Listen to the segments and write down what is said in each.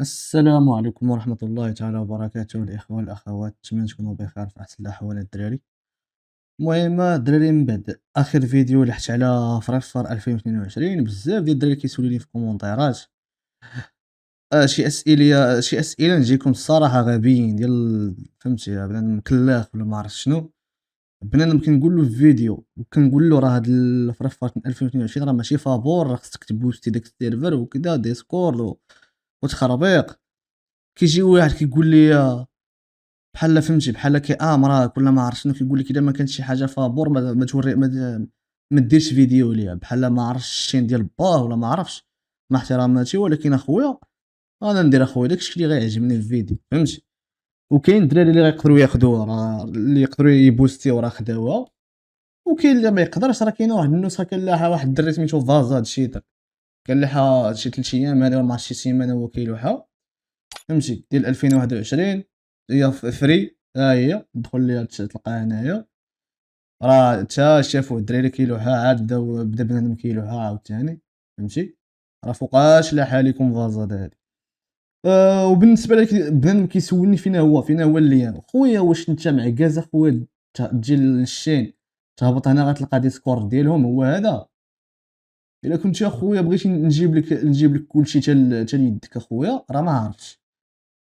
السلام عليكم ورحمة الله تعالى وبركاته الإخوة والأخوات، نتمنى تكونوا بخير في أحسن الأحوال الدراري. المهم الدراري، من بعد آخر فيديو اللي حكيت على فريفر 2022 بزاف ديال الدراري كيسولوني في الكومونتيرات شي أسئلة نجيكم الصراحة غبيين ديال فهمتي بنادم مكلاخ ولا ما عرفت شنو. بنادم كنقول له في فيديو وكنقول له راه هاد الفريفر 2022 راه ماشي فابور، راه خصك تبوستي داك السيرفر وكذا ديسكورد وتخربيق. كيجي واحد كيقول لي بحال فهمتي بحال كيأمرك ولا ما عرفت شنو، كيقول لك إلا ما كانت شي حاجة فابور ما توري ما ديرش فيديو ليها، بحال ما عرفتش الشين ديال باه ولا ما عرفتش. مع احتراماتي ولكن اخويا انا ندير اخويا داكشي اللي غيعجبني في الفيديو فهمتي. وكاين الدراري اللي غيقدروا ياخذوها، راه اللي يقدروا يبوستيو راه خداوها، وكاين اللي ما يقدرش. راه كاينه واحد النسخه كنلاحها واحد الدري سميتو فازاد شيتر، كنلاحها شي 3 ايام هذا ولا ما عرفتش شي سيمانه هو كيلوحها فهمتي، ديال 2021. هي فري، ها هي دخل ليها تلقاها هنايا. راه تا شافوه الدراري كيلوحها عاد بدا بنادم كيلوحها عاوتاني فهمتي. راه فوقاش لاحها ليكم فازاد هادي. وبالنسبه لك بنادم كيسولني فين هو اللين. خويا واش انت معكاز اخويا تجي للشين تهبط هنا غتلقى ديسكورد ديالهم هو هذا. الا كنتي اخويا بغيتي نجيب لك كلشي حتى ليدك اخويا راه ما عرفتش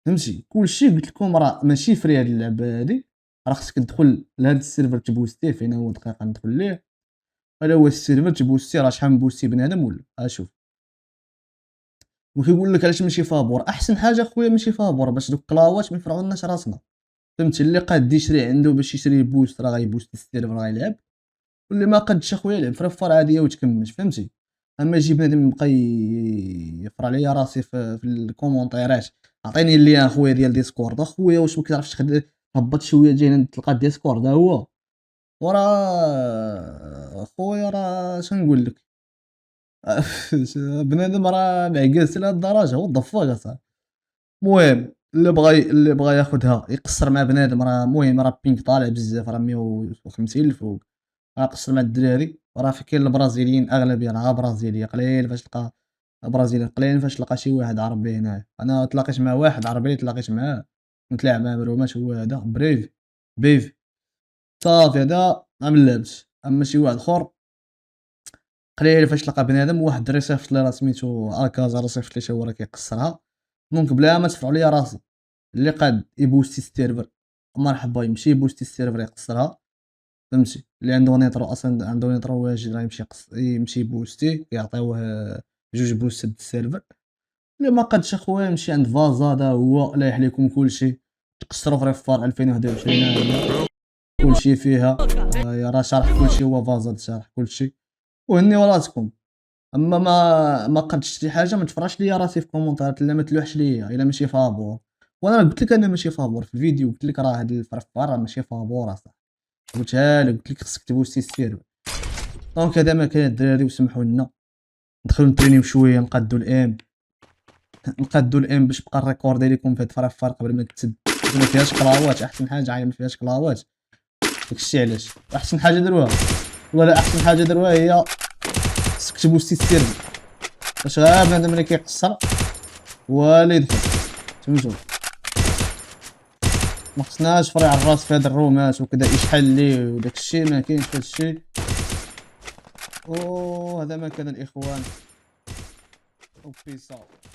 فهمتي. كلشي قلت لكم راه ماشي فري هاد اللعبه هادي، راه خصك تدخل لهاد السيرفر تبوستيه. فين هو دقيقه ندخل ليه، هذا هو السيرفر تبوستي. راه شحال مبوستي بنادم ولا شوف. وكيقول لك علاش ماشي فابور. احسن حاجه خويا ماشي فابور باش دوك كلاوات ما يفرعوناش راسنا فهمتي. اللي قاد يشري عنده باش يشري بوست راه غيبوست السيرفر غيلعب، واللي ما قادش اخويا يلعب فرفر عاديه وتكمل فهمتي. اما يجي بنادم يبقى يفرع ليا راسي في الكومونتيرات عطيني اللي اخويا ديال ديسكورد. اخويا واش ما كتعرفش هبط شويه جاي هنا تلقى ديسكورد ها هو. وراه اخويا راه شنقول لك بنادم راه معكاز لهاد الدرجه وات ذا فاك اصاحبي. المهم اللي بغى ياخدها يقصر مع بنادم. راه المهم راه بينك طالع بزاف، راه 150 الفوق. قصر مع الدراري. راه كاين البرازيليين اغلبيه راه برازيليه، قليل فاش تلقى برازيلي، قليل فاش تلقى شي واحد عربي هنايا. انا تلاقيت مع واحد عربي تلاقيت معاه نتلاعب مع معلومات، هو هذا بريف بيف صافي هذا ما ملابش. اما شي واحد اخر قليل فاش تلقى بنادم واحد الدري صيفط لي راه سميتو اكازا راه صيفط لي شي هو راه كيقصرها. دونك بلا ما تفرعوا ليا راسي اللي قاد يبوستي السيرفر مرحبا يمشي يبوستي السيرفر يقصرها فهمتي. اللي عنده نيطرو اصلا عنده نيطرو واجد راه يمشي يبوستي يعطيوه جوج بوستات السيرفر. اللي ما قادش اخويا يمشي عند فازادا هو لايح ليكم كلشي. تقصروا في ريفار 2021 ها هي كلشي فيها. راه شارح كلشي، هو فازاد شارح كلشي وهنيو راسكم. اما ما قادش شي حاجه ما تفرعش ليا راسي في كومونتيرات، لا ما تلوحش ليا الا ماشي فابور. وانا قلت لك انا ماشي فابور في الفيديو، قلت لك راه هاد الفرفار راه ماشي فابور اصاحبي. قلتها لك قلت لك خصك تبوستي السيرفر. دونك هذا ما كاين الدراري وسمحوا لنا ندخلوا نترينيو شويه نقادو الام باش بقى الريكوردي لكم في هاد الفرفار قبل ما تسد. ما فيهاش كلاوات، احسن حاجه عايا ما فيهاش كلاوات. داكشي علاش احسن حاجه داروها والله احسن حاجه داروها هي خصك تبوستي السيرفر باش غير بنادم اللي كيقصر هو اللي يدخل فهمتوا. ما خصناش فريع الراس في هاد الرومات وكذا يشحال ليه وداكشي ما كاينش هادشي. هذا ما كان الاخوان وبيس اوت.